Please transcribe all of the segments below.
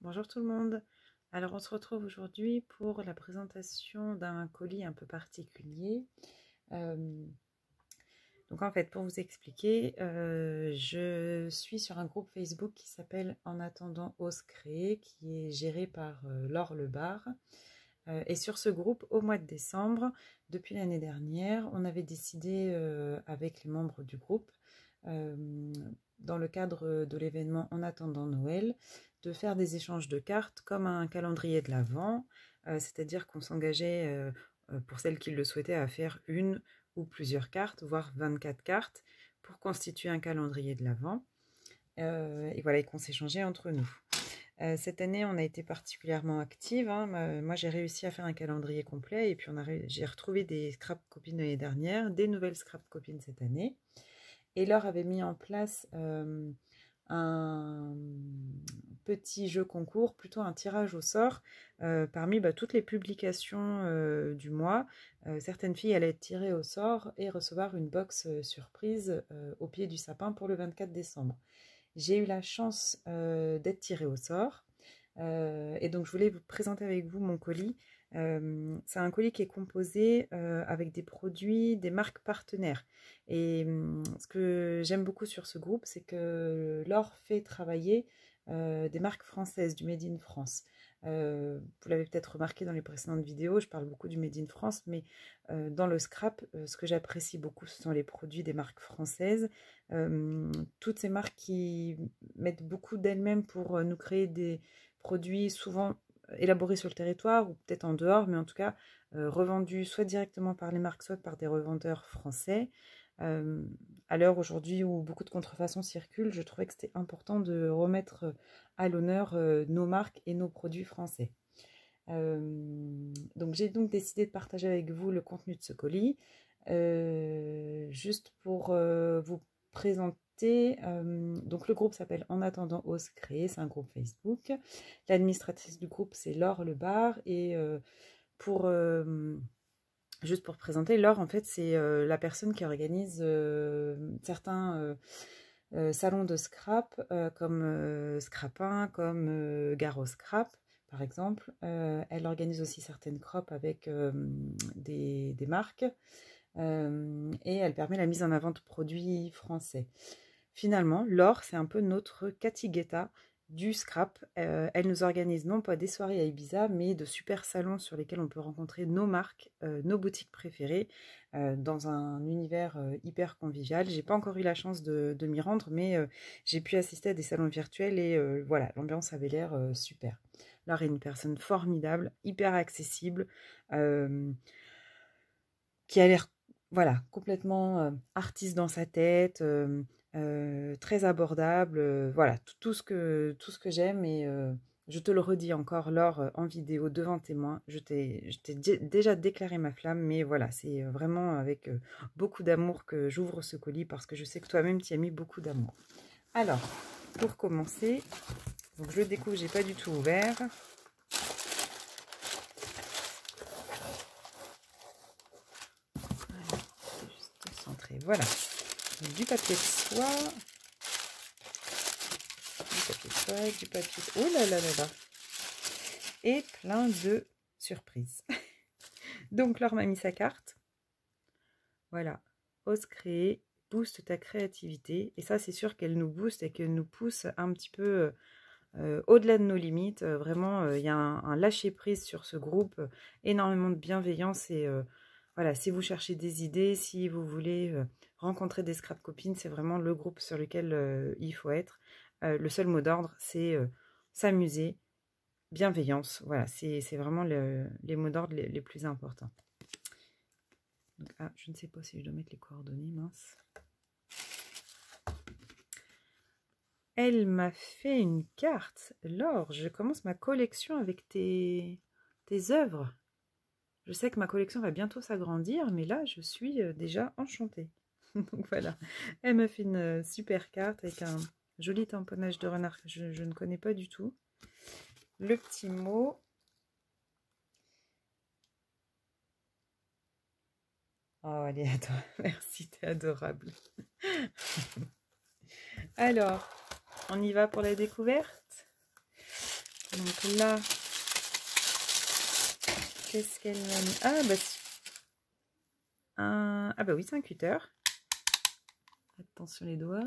Bonjour tout le monde. Alors on se retrouve aujourd'hui pour la présentation d'un colis un peu particulier. Euh, donc en fait, pour vous expliquer, je suis sur un groupe Facebook qui s'appelle En attendant Ose Créer, qui est géré par Laure Lebar. Et sur ce groupe, au mois de décembre, depuis l'année dernière, on avait décidé avec les membres du groupe, dans le cadre de l'événement En attendant Noël, de faire des échanges de cartes comme un calendrier de l'Avent, c'est-à-dire qu'on s'engageait, pour celles qui le souhaitaient, à faire une ou plusieurs cartes, voire 24 cartes, pour constituer un calendrier de l'Avent. Et voilà, et qu'on s'échangeait entre nous. Cette année, on a été particulièrement active. Moi, j'ai réussi à faire un calendrier complet et puis j'ai retrouvé des scrap copines l'année dernière, des nouvelles scrap copines cette année. Et Laure avait mis en place un petit jeu concours, plutôt un tirage au sort, parmi toutes les publications du mois. Certaines filles allaient être tirées au sort et recevoir une box surprise au pied du sapin pour le 24 décembre. J'ai eu la chance d'être tirée au sort et donc je voulais vous présenter avec vous mon colis. C'est un colis qui est composé avec des produits des marques partenaires. Et ce que j'aime beaucoup sur ce groupe, c'est que Laure fait travailler des marques françaises, du Made in France. Vous l'avez peut-être remarqué dans les précédentes vidéos, je parle beaucoup du Made in France, mais dans le scrap, ce que j'apprécie beaucoup, ce sont les produits des marques françaises. Toutes ces marques qui mettent beaucoup d'elles-mêmes pour nous créer des produits souvent élaborés sur le territoire ou peut-être en dehors, mais en tout cas revendus soit directement par les marques, soit par des revendeurs français. À l'heure aujourd'hui où beaucoup de contrefaçons circulent, je trouvais que c'était important de remettre à l'honneur nos marques et nos produits français. Donc j'ai donc décidé de partager avec vous le contenu de ce colis, juste pour vous présenter. Donc le groupe s'appelle En attendant Ose Créer, c'est un groupe Facebook. L'administratrice du groupe, c'est Laure Lebar, et juste pour présenter, Laure, en fait, c'est la personne qui organise certains salons de scrap, comme Scrapin, comme Garo Scrap, par exemple. Elle organise aussi certaines crops avec des marques, et elle permet la mise en avant de produits français. Finalement, Laure, c'est un peu notre Cathy Guetta du scrap. Elle nous organise non pas des soirées à Ibiza, mais de super salons sur lesquels on peut rencontrer nos marques, nos boutiques préférées, dans un univers hyper convivial. J'ai pas encore eu la chance de m'y rendre, mais j'ai pu assister à des salons virtuels et voilà, l'ambiance avait l'air super. Laure est une personne formidable, hyper accessible, qui a l'air complètement artiste dans sa tête, très abordable, voilà, tout ce que j'aime. Et je te le redis encore, Laure, en vidéo devant témoin, je t'ai déjà déclaré ma flamme, mais voilà, c'est vraiment avec beaucoup d'amour que j'ouvre ce colis, parce que je sais que toi-même tu y as mis beaucoup d'amour. Alors, pour commencer, donc je le découvre, j'ai pas du tout ouvert. Voilà, donc, du papier de soie, du papier, oh là là là là, et plein de surprises. Donc Laure m'a mis sa carte, voilà, ose créer, booste ta créativité, et ça c'est sûr qu'elle nous booste et qu'elle nous pousse un petit peu au-delà de nos limites. Vraiment, il y a un lâcher-prise sur ce groupe, énormément de bienveillance, et voilà, si vous cherchez des idées, si vous voulez rencontrer des scrap copines, c'est vraiment le groupe sur lequel il faut être. Le seul mot d'ordre, c'est s'amuser, bienveillance. Voilà, c'est vraiment les mots d'ordre les plus importants. Donc, je ne sais pas si je dois mettre les coordonnées, mince. Elle m'a fait une carte. Laure, je commence ma collection avec tes œuvres. Je sais que ma collection va bientôt s'agrandir, mais là, je suis déjà enchantée. Donc voilà, elle m'a fait une super carte avec un joli tamponnage de renard que je ne connais pas du tout. Le petit mot. Oh, elle est adorable. Merci, t'es adorable. Alors, on y va pour la découverte. Donc là, qu'est-ce qu'elle m'a mis? Ah bah oui, c'est un cutter. Attention les doigts.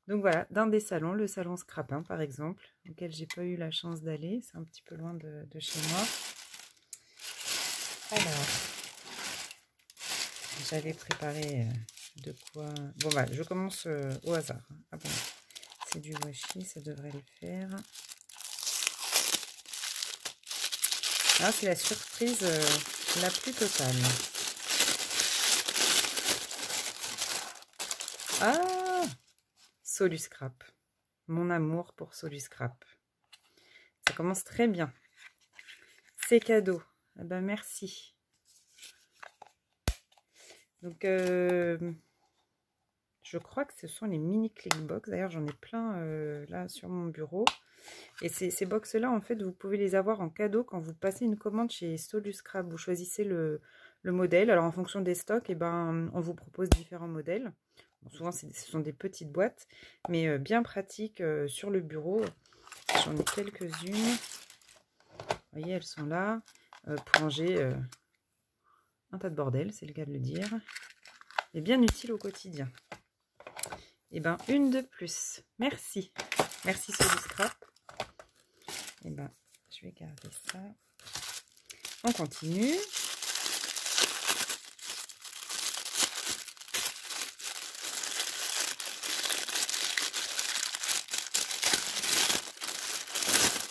Donc voilà, d'un des salons, le salon Scrapin par exemple, auquel j'ai pas eu la chance d'aller. C'est un petit peu loin de chez moi. Alors, j'avais préparé de quoi... Bon bah, je commence au hasard. Ah bon, c'est du washi, ça devrait le faire. Ah, c'est la surprise la plus totale. Ah, Soluscrap. Mon amour pour Soluscrap. Ça commence très bien. C'est cadeau. Ah ben merci. Donc, je crois que ce sont les mini clickbox. D'ailleurs, j'en ai plein là sur mon bureau. Et ces box-là, en fait, vous pouvez les avoir en cadeau quand vous passez une commande chez Soluscrap. Vous choisissez le modèle. Alors, en fonction des stocks, eh ben, on vous propose différents modèles. Bon, souvent, ce sont des petites boîtes, mais bien pratiques sur le bureau. J'en ai quelques-unes. Vous voyez, elles sont là pour ranger un tas de bordel, c'est le cas de le dire. Et bien utile au quotidien. Et ben, une de plus. Merci. Merci Soluscrap. Et ben, je vais garder ça. On continue.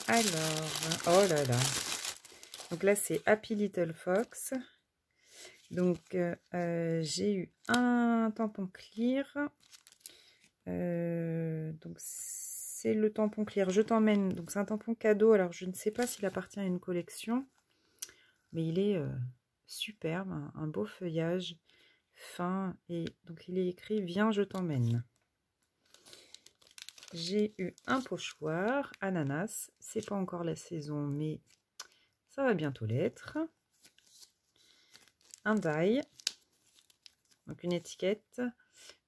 Alors, oh là là. Donc là, c'est Happy Little Fox. Donc, j'ai eu un tampon clear. Donc, c'est le tampon clear. Je t'emmène. Donc, c'est un tampon cadeau. Alors, je ne sais pas s'il appartient à une collection. Mais il est superbe. Un beau feuillage fin. Et donc, il est écrit « Viens, je t'emmène ». J'ai eu un pochoir ananas. C'est pas encore la saison, mais ça va bientôt l'être. Un die. Donc, une étiquette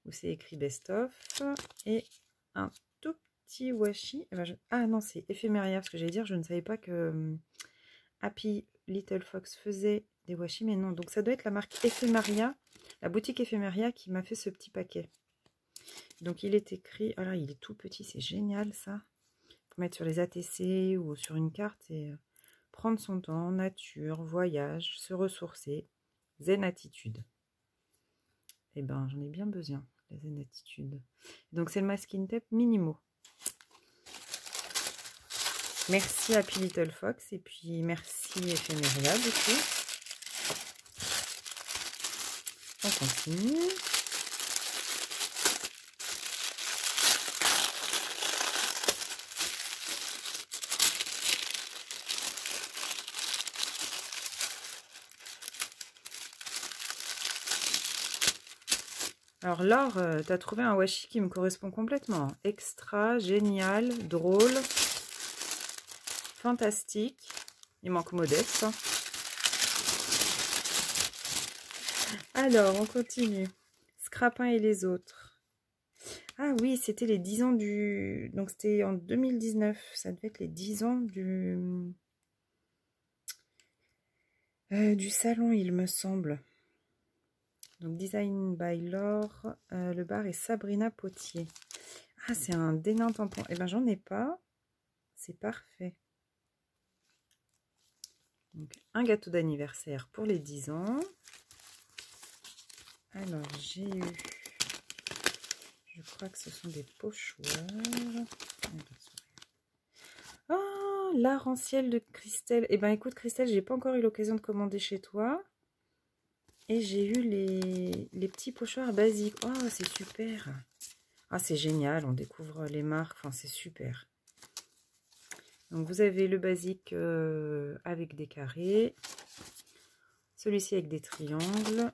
où c'est écrit best of. Et un tout petit washi. Ah non, c'est éphéméria, parce que j'allais dire, je ne savais pas que Happy Little Fox faisait des washi, mais non. Donc ça doit être la marque Éphéméria, la boutique Éphéméria qui m'a fait ce petit paquet. Donc il est écrit, alors il est tout petit, c'est génial ça. Pour mettre sur les ATC ou sur une carte et prendre son temps, nature, voyage, se ressourcer, zen attitude. Eh ben j'en ai bien besoin. La zen attitude. Donc c'est le masking tape Minimo. Merci Happy Little Fox et puis merci Éphéméria du coup. On continue. Alors Laure, tu as trouvé un washi qui me correspond complètement. Extra, génial, drôle, fantastique. Il manque modeste. Hein. Alors, on continue. Scrapin et les autres. Ah oui, c'était les 10 ans du... Donc c'était en 2019. Ça devait être les 10 ans du salon, il me semble. Donc, Design by Laure. Le bar est Sabrina Potier. Ah, c'est un dénain tampon. Eh ben, j'en ai pas. C'est parfait. Donc, un gâteau d'anniversaire pour les 10 ans. Alors, j'ai eu... Je crois que ce sont des pochoirs. Oh, l'arc-en-ciel de Christelle. Eh ben, écoute, Christelle, j'ai pas encore eu l'occasion de commander chez toi. Et j'ai eu les petits pochoirs basiques. Oh, c'est super. Ah, c'est génial. On découvre les marques. Enfin, c'est super. Donc, vous avez le basique avec des carrés. Celui-ci avec des triangles.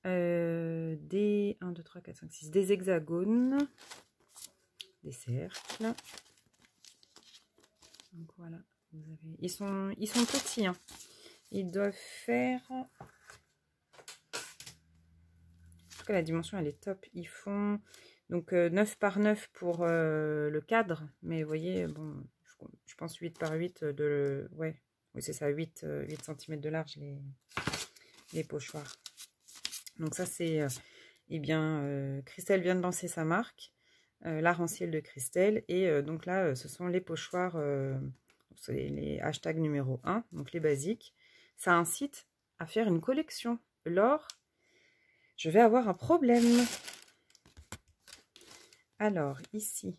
Des 1, 2, 3, 4, 5, 6. Des hexagones. Des cercles. Donc, voilà. Vous avez... Ils sont petits, hein. Ils doivent faire tout cas, la dimension, elle est top. Ils font donc 9 par 9 pour le cadre. Mais vous voyez, bon, je pense 8 par 8 de... Ouais, oui, c'est ça, 8 cm de large, les pochoirs. Donc ça, c'est... eh bien, Christelle vient de lancer sa marque, l'art en ciel de Christelle. Et donc là, ce sont les pochoirs, c'est les hashtags numéro 1, donc les basiques. Ça incite à faire une collection. Laure, je vais avoir un problème. Alors, ici.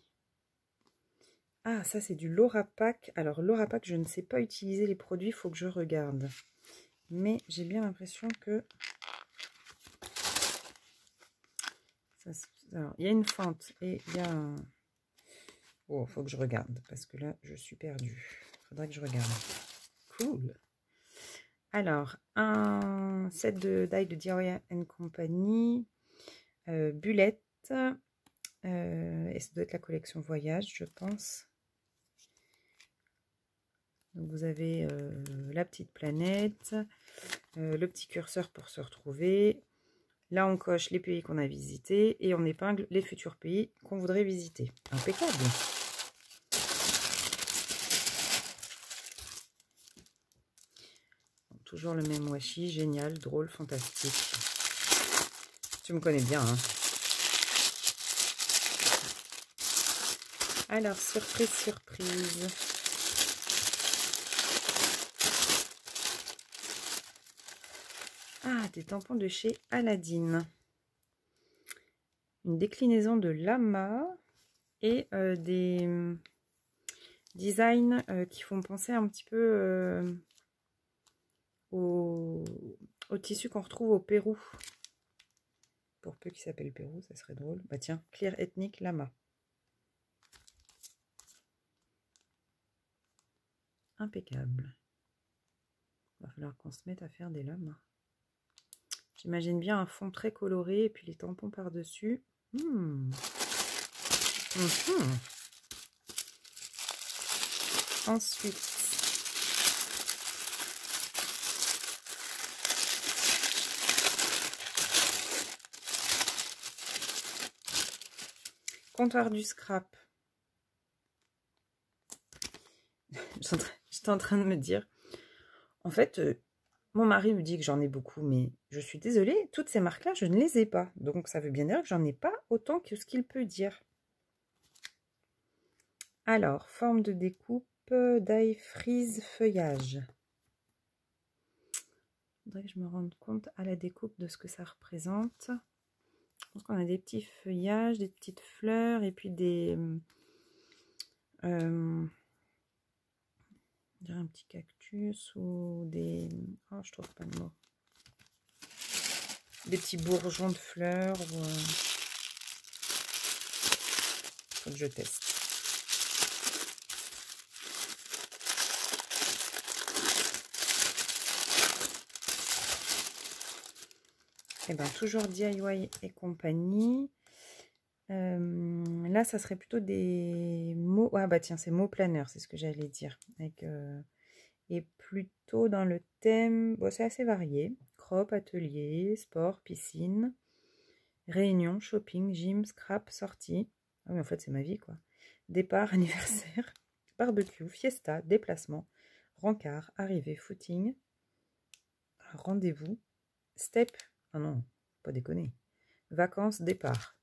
Ah, ça, c'est du Laura Pack. Alors, Laura Pack, je ne sais pas utiliser les produits, il faut que je regarde. Mais j'ai bien l'impression que... Alors, il y a une fente et il y a un... Oh, il faut que je regarde, parce que là, je suis perdue. Il faudrait que je regarde. Cool. Alors, un set de die de DIY Company, Bullet, et ça doit être la collection Voyage, je pense. Donc, vous avez la petite planète, le petit curseur pour se retrouver. Là, on coche les pays qu'on a visités et on épingle les futurs pays qu'on voudrait visiter. Impeccable. Toujours le même washi, génial, drôle, fantastique. Tu me connais bien, hein. Alors, surprise, surprise. Ah, des tampons de chez Aladdin. Une déclinaison de Lama et des designs qui font penser un petit peu au tissu qu'on retrouve au Pérou. Pour peu qu'il s'appelle Pérou, ça serait drôle. Bah tiens, Clear Ethnic Lama. Impeccable. Il va falloir qu'on se mette à faire des lamas. J'imagine bien un fond très coloré et puis les tampons par-dessus. Ensuite, comptoir du scrap. J'étais en train de me dire, en fait, mon mari me dit que j'en ai beaucoup, mais je suis désolée, toutes ces marques-là, je ne les ai pas. Donc, ça veut bien dire que j'en ai pas autant que ce qu'il peut dire. Alors, forme de découpe, die freeze, feuillage. Il faudrait que je me rende compte à la découpe de ce que ça représente. Je pense qu'on a des petits feuillages, des petites fleurs et puis des... on dirait un petit cactus ou des... Oh, je trouve pas le mot. Des petits bourgeons de fleurs. Ou, faut que je teste. Et bien, toujours DIY et compagnie. Là, ça serait plutôt des mots... Ah bah tiens, c'est mots planeurs, c'est ce que j'allais dire. Avec, et plutôt dans le thème... Bon, c'est assez varié. Crop, atelier, sport, piscine, réunion, shopping, gym, scrap, sortie. Ah mais en fait, c'est ma vie, quoi. Départ, anniversaire, barbecue, fiesta, déplacement, rencard, arrivée, footing, rendez-vous, step... Ah non, pas déconner. Vacances, départ.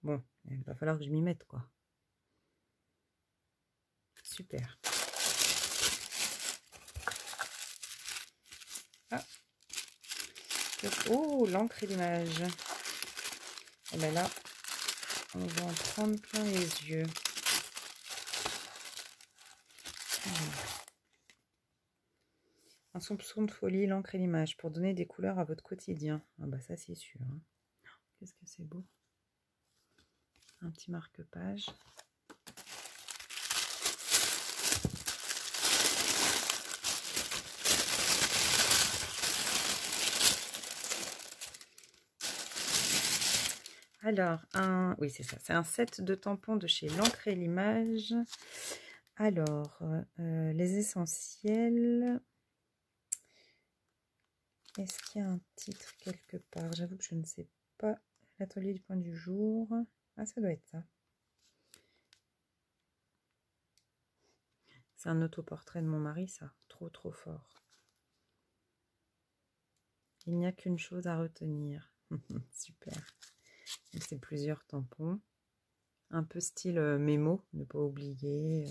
Bon, il va falloir que je m'y mette, quoi. Super. Ah. Oh, l'encre et l'image. Et bien là, on va en prendre plein les yeux. Un soupçon de folie, l'encre et l'image, pour donner des couleurs à votre quotidien. Ah bah ça, c'est sûr. Hein. Qu'est-ce que c'est beau. Un petit marque-page. Alors, oui, c'est ça. C'est un set de tampons de chez l'encre et l'image. Alors, les essentiels. Est-ce qu'il y a un titre quelque part? J'avoue que je ne sais pas l'atelier du point du jour. Ah, ça doit être ça. C'est un autoportrait de mon mari, ça. Trop, trop fort. Il n'y a qu'une chose à retenir. Super. C'est plusieurs tampons. Un peu style mémo, ne pas oublier.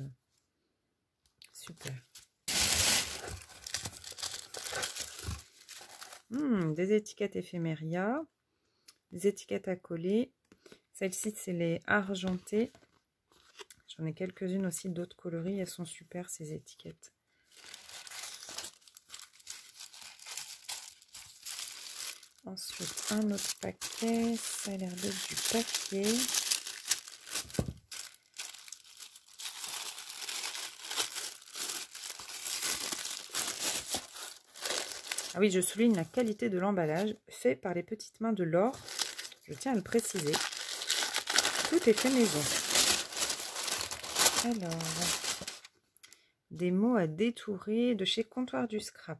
Super. Des étiquettes éphéméria. Des étiquettes à coller. Celles-ci, c'est les argentées. J'en ai quelques-unes aussi d'autres coloris. Elles sont super, ces étiquettes. Ensuite, un autre paquet. Ça a l'air d'être du papier. Ah oui, je souligne la qualité de l'emballage, fait par les petites mains de Laure. Je tiens à le préciser. Tout est fait maison. Alors, des mots à détourer de chez Comptoir du Scrap.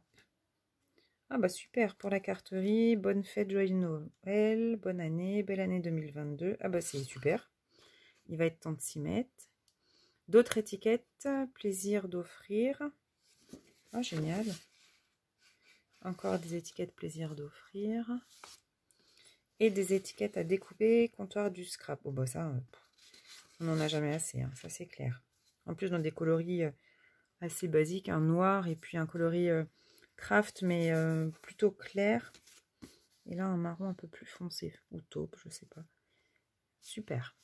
Ah bah super, pour la carterie, bonne fête, joyeux Noël, bonne année, belle année 2022. Ah bah c'est super, il va être temps de s'y mettre. D'autres étiquettes, plaisir d'offrir. Ah génial. Encore des étiquettes plaisir d'offrir. Et des étiquettes à découper, Comptoir du Scrap. Bon bah ça, on n'en a jamais assez, hein, ça c'est clair. En plus dans des coloris assez basiques, un noir et puis un coloris craft mais plutôt clair. Et là un marron un peu plus foncé, ou taupe, je sais pas. Super.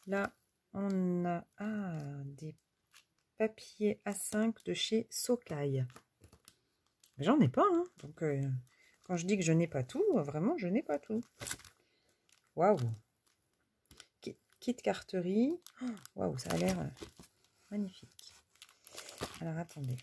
Là on a des papiers A5 de chez Sokai. J'en ai pas, hein. Donc quand je dis que je n'ai pas tout, vraiment je n'ai pas tout. Waouh. Kit carterie. Waouh, ça a l'air magnifique. Alors attendez.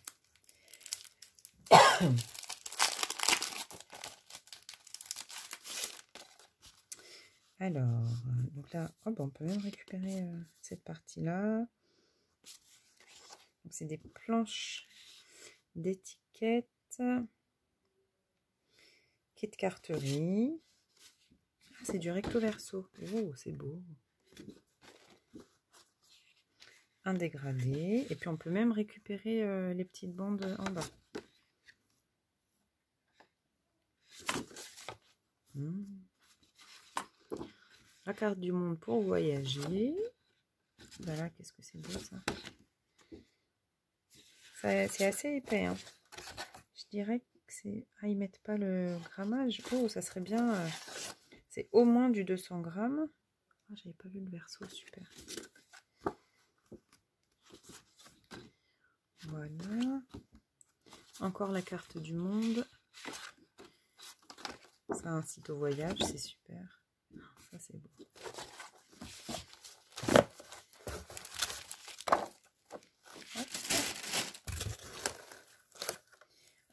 Alors, donc là, hop, on peut même récupérer cette partie-là. Donc c'est des planches d'étiquettes. Kit carterie. Ah, c'est du recto verso. Oh, c'est beau. Un dégradé. Et puis on peut même récupérer les petites bandes en bas. La carte du monde pour voyager. Voilà, qu'est-ce que c'est beau ça. C'est assez épais. Hein. Je dirais que c'est... Ah, ils mettent pas le grammage. Oh, ça serait bien... C'est au moins du 200 grammes. Ah, j'avais pas vu le verso, super. Voilà. Encore la carte du monde. Ça incite au voyage, c'est super. Ça, c'est beau.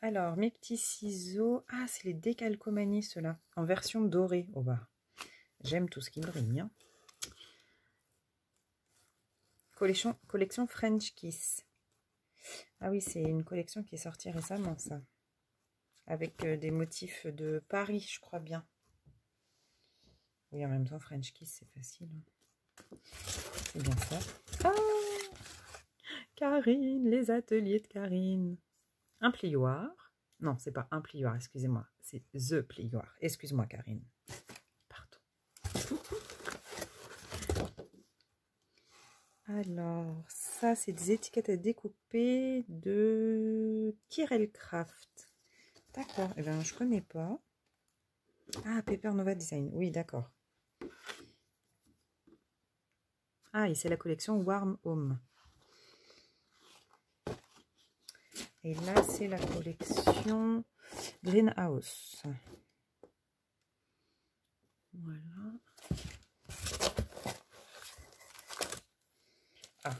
Alors, mes petits ciseaux. Ah, c'est les décalcomanies, ceux-là. En version dorée. Oh bah, j'aime tout ce qui brille. Hein. Collection French Kiss. Ah oui, c'est une collection qui est sortie récemment, ça. Avec des motifs de Paris, je crois bien. Oui, en même temps, French Kiss, c'est facile. Hein. C'est bien ça. Ah, Karine, les ateliers de Karine. Un plioir. Non, c'est pas un plioir, excusez-moi. C'est The Plioir. Excuse-moi, Karine. Pardon. Alors, ça, c'est des étiquettes à découper de Kirel Craft. D'accord. Eh bien, je connais pas. Ah, Paper Nova Design. Oui, d'accord. Ah, et c'est la collection Warm Home. Et là, c'est la collection Greenhouse. Voilà. Ah.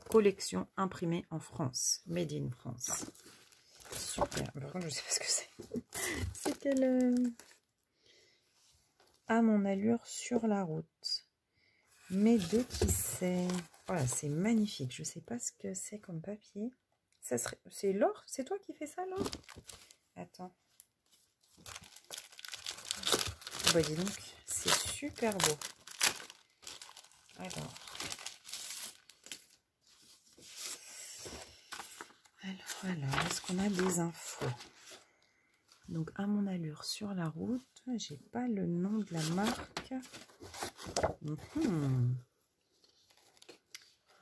Collection imprimée en France. Made in France. Super. Par contre, je sais pas ce que c'est. C'est quelle... À mon allure sur la route. Mais de qui c'est? Voilà, c'est magnifique. Je sais pas ce que c'est comme papier. Ça serait... C'est Laure? C'est toi qui fais ça, Laure? Attends. Bah dis donc, c'est super beau. Alors, est-ce qu'on a des infos? Donc, à mon allure sur la route, j'ai pas le nom de la marque.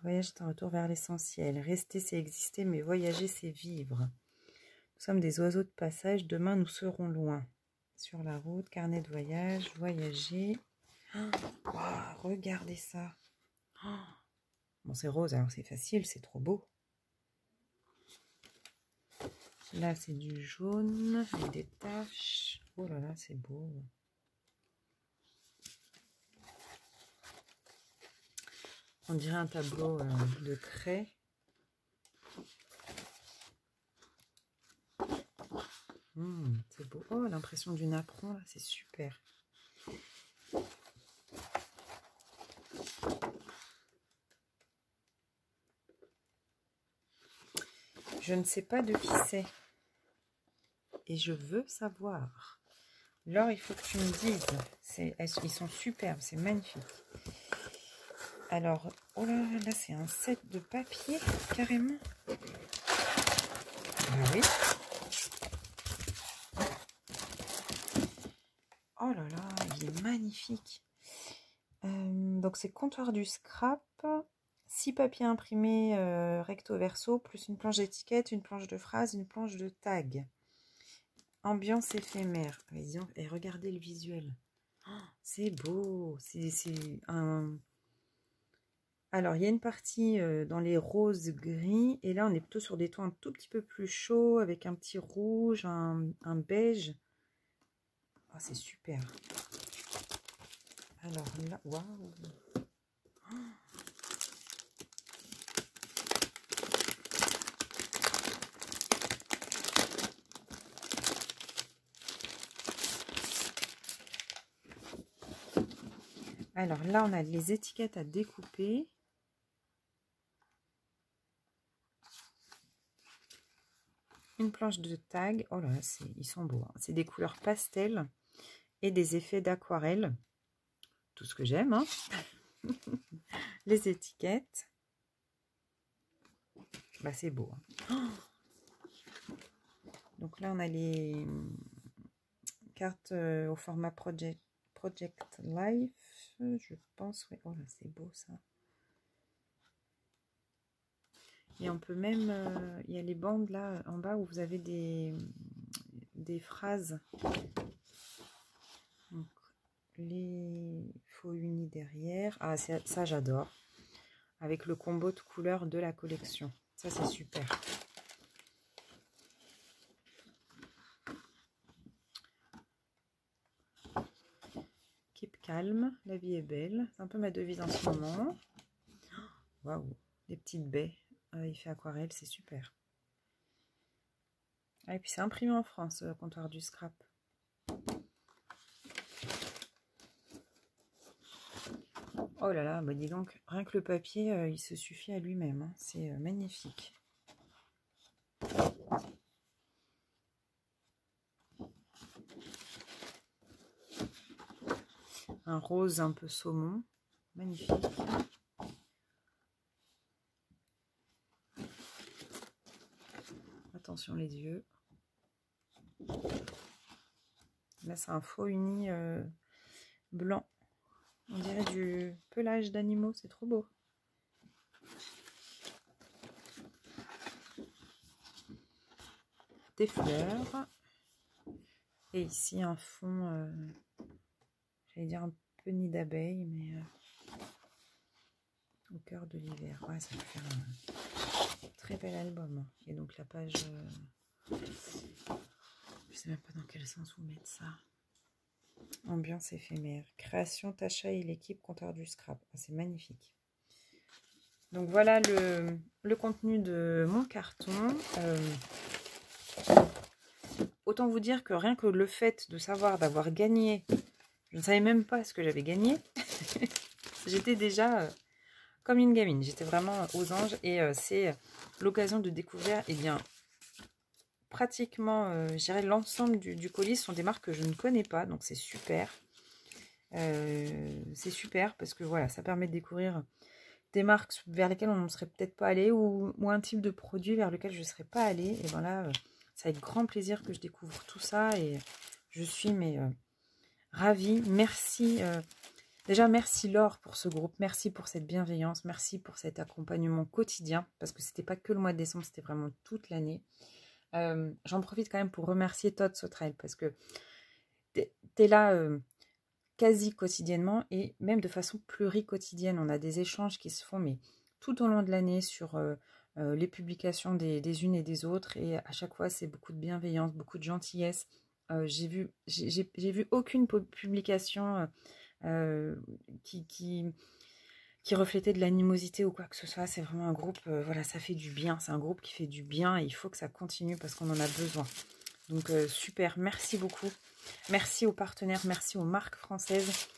Voyage est un retour vers l'essentiel. Rester, c'est exister, mais voyager, c'est vivre. Nous sommes des oiseaux de passage. Demain, nous serons loin. Sur la route, carnet de voyage, voyager. Wow, regardez ça. Bon, c'est rose, alors c'est facile, c'est trop beau. Là, c'est du jaune avec des taches. Oh là là, c'est beau. On dirait un tableau de craie. C'est beau. Oh, l'impression du napperon, là, c'est super. Je ne sais pas de qui c'est. Et je veux savoir. Laure, il faut que tu me dises. Ils sont superbes, c'est magnifique. Alors, oh là, là c'est un set de papier, carrément. Ah oui. Oh là là, il est magnifique. Donc, c'est comptoir du scrap. 6 papiers imprimés recto verso, plus une planche d'étiquette, une planche de phrase, une planche de tag. Ambiance éphémère. Et regardez le visuel. Oh, c'est beau. C'est un... Alors, il y a une partie dans les roses gris. Et là, on est plutôt sur des tons un tout petit peu plus chauds, avec un petit rouge, un beige. Oh, c'est super. Alors là, waouh. Alors là, on a les étiquettes à découper. Une planche de tag. Oh là là, ils sont beaux. Hein. C'est des couleurs pastel et des effets d'aquarelle. Tout ce que j'aime. Hein. Les étiquettes. Bah, c'est beau. Hein. Oh, donc là, on a les cartes au format Project Life. Je pense. Oui. Oh là, c'est beau ça. Et on peut même, il y a les bandes là en bas où vous avez des phrases. Donc, les faux unis derrière. Ah, ça j'adore. Avec le combo de couleurs de la collection. Ça c'est super. Keep calme, la vie est belle. C'est un peu ma devise en ce moment. Waouh, des petites baies. Il fait aquarelle, c'est super. Ah, et puis c'est imprimé en France, le comptoir du scrap. Oh là là, bah dis donc, rien que le papier, il se suffit à lui-même. Hein. C'est magnifique. Un rose un peu saumon. Magnifique. Attention les yeux. Là, c'est un faux uni blanc. On dirait du pelage d'animaux. C'est trop beau. Des fleurs. Et ici, un fond, j'allais dire un peu nid d'abeille, mais au cœur de l'hiver. Ouais, ça va faire un très bel album. Et donc la page... je sais même pas dans quel sens vous mettre ça. Ambiance éphémère. Création, Tacha et l'équipe comptoir du scrap. Ah, c'est magnifique. Donc voilà le contenu de mon carton. Autant vous dire que rien que le fait de savoir d'avoir gagné, je ne savais même pas ce que j'avais gagné. J'étais déjà comme une gamine. J'étais vraiment aux anges et c'est l'occasion de découvrir, eh bien, pratiquement, je dirais, l'ensemble du colis sont des marques que je ne connais pas, donc c'est super. C'est super parce que voilà, ça permet de découvrir des marques vers lesquelles on ne serait peut-être pas allé ou un type de produit vers lequel je ne serais pas allée. Et voilà, c'est avec grand plaisir que je découvre tout ça et je suis ravie. Merci. Déjà, merci Laure pour ce groupe. Merci pour cette bienveillance. Merci pour cet accompagnement quotidien parce que c'était pas que le mois de décembre, c'était vraiment toute l'année. J'en profite quand même pour remercier Todd Sauterelle parce que t'es là quasi quotidiennement et même de façon pluriquotidienne. On a des échanges qui se font mais tout au long de l'année sur les publications des unes et des autres et à chaque fois c'est beaucoup de bienveillance, beaucoup de gentillesse. J'ai vu aucune publication qui reflétait de l'animosité ou quoi que ce soit. C'est vraiment un groupe, voilà, ça fait du bien. C'est un groupe qui fait du bien et il faut que ça continue parce qu'on en a besoin. Donc super, merci beaucoup. Merci aux partenaires, merci aux marques françaises.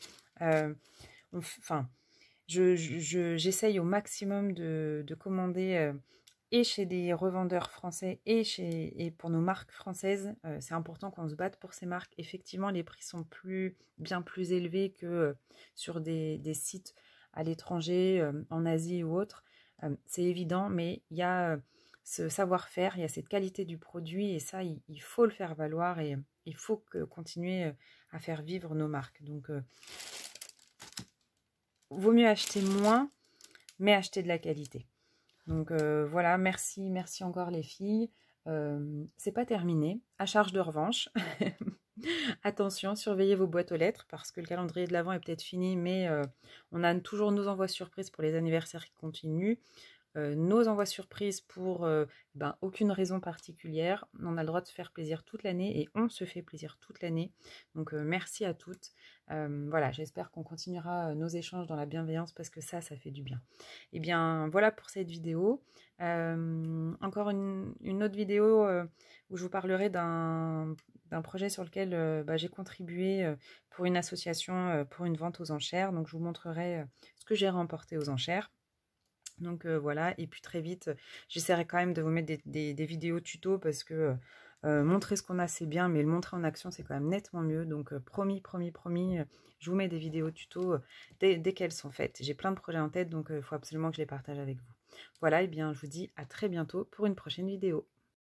J'essaye au maximum de commander et chez des revendeurs français et pour nos marques françaises. C'est important qu'on se batte pour ces marques. Effectivement, les prix sont bien plus élevés que sur des sites à l'étranger, en Asie ou autre. C'est évident, mais il y a ce savoir-faire, il y a cette qualité du produit et ça, il faut le faire valoir et il faut continuer à faire vivre nos marques. Donc, vaut mieux acheter moins, mais acheter de la qualité. Donc voilà, merci encore les filles. C'est pas terminé, à charge de revanche. Attention, surveillez vos boîtes aux lettres parce que le calendrier de l'Avent est peut-être fini, mais on a toujours nos envois surprises pour les anniversaires qui continuent. Nos envois surprises pour aucune raison particulière. On a le droit de se faire plaisir toute l'année et on se fait plaisir toute l'année. Donc merci à toutes. Voilà, j'espère qu'on continuera nos échanges dans la bienveillance parce que ça fait du bien. Et bien voilà pour cette vidéo. Encore une autre vidéo où je vous parlerai d'un projet sur lequel j'ai contribué pour une association pour une vente aux enchères. Donc je vous montrerai ce que j'ai remporté aux enchères. Donc voilà, et puis très vite, j'essaierai quand même de vous mettre des vidéos tuto parce que montrer ce qu'on a c'est bien, mais le montrer en action c'est quand même nettement mieux. Donc promis, je vous mets des vidéos tuto dès qu'elles sont faites. J'ai plein de projets en tête, donc il faut absolument que je les partage avec vous. Voilà, et bien je vous dis à très bientôt pour une prochaine vidéo.